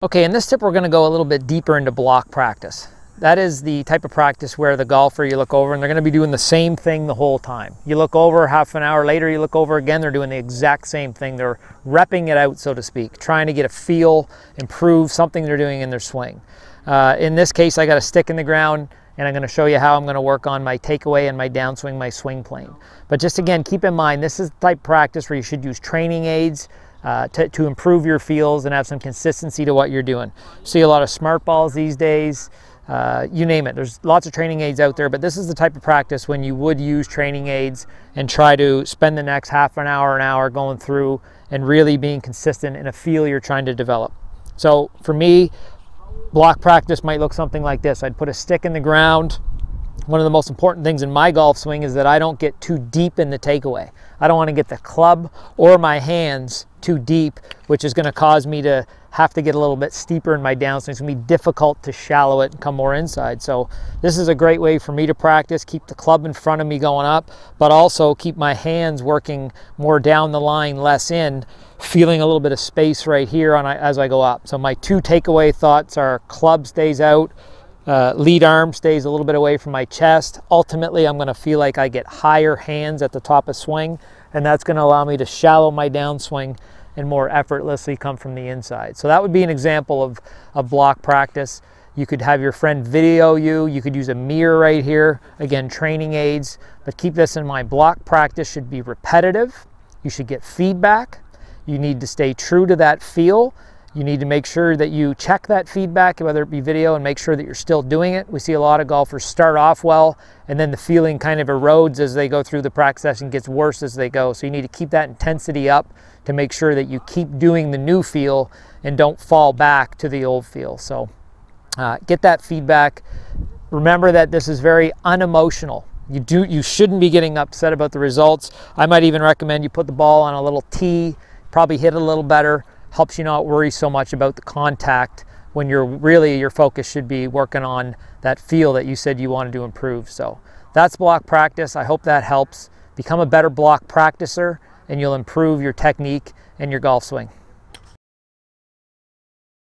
Okay, in this tip we're going to go a little bit deeper into block practice. That is the type of practice where the golfer, you look over and they're going to be doing the same thing the whole time. You look over, half an hour later you look over again, they're doing the exact same thing. They're repping it out, so to speak, trying to get a feel, improve something they're doing in their swing. In this case, I got a stick in the ground and I'm going to show you how I'm going to work on my takeaway and my downswing, my swing plane. But just again, keep in mind, this is the type of practice where you should use training aids to improve your feels and have some consistency to what you're doing. See a lot of smart balls these days, you name it. There's lots of training aids out there, but this is the type of practice when you would use training aids and try to spend the next half an hour going through and really being consistent in a feel you're trying to develop. So for me, block practice might look something like this. I'd put a stick in the ground. One of the most important things in my golf swing is that I don't get too deep in the takeaway. I don't want to get the club or my hands too deep, which is going to cause me to have to get a little bit steeper in my downswing. It's going to be difficult to shallow it and come more inside. So this is a great way for me to practice, keep the club in front of me going up, but also keep my hands working more down the line, less in, feeling a little bit of space right here as I go up. So my two takeaway thoughts are club stays out, lead arm stays a little bit away from my chest. Ultimately, I'm going to feel like I get higher hands at the top of swing, and that's going to allow me to shallow my downswing and more effortlessly come from the inside. So that would be an example of block practice. You could have your friend video you. You could use a mirror right here. Again, training aids. But keep this in mind. Block practice should be repetitive. You should get feedback. You need to stay true to that feel. You need to make sure that you check that feedback, whether it be video, and make sure that you're still doing it. We see a lot of golfers start off well, and then the feeling kind of erodes as they go through the practice session, gets worse as they go. So you need to keep that intensity up to make sure that you keep doing the new feel and don't fall back to the old feel. So get that feedback. Remember that this is very unemotional. You shouldn't be getting upset about the results. I might even recommend you put the ball on a little tee, probably hit it a little better. Helps you not worry so much about the contact when your focus should be working on that feel that you said you wanted to improve. So that's block practice. I hope that helps. Become a better block practicer and you'll improve your technique and your golf swing.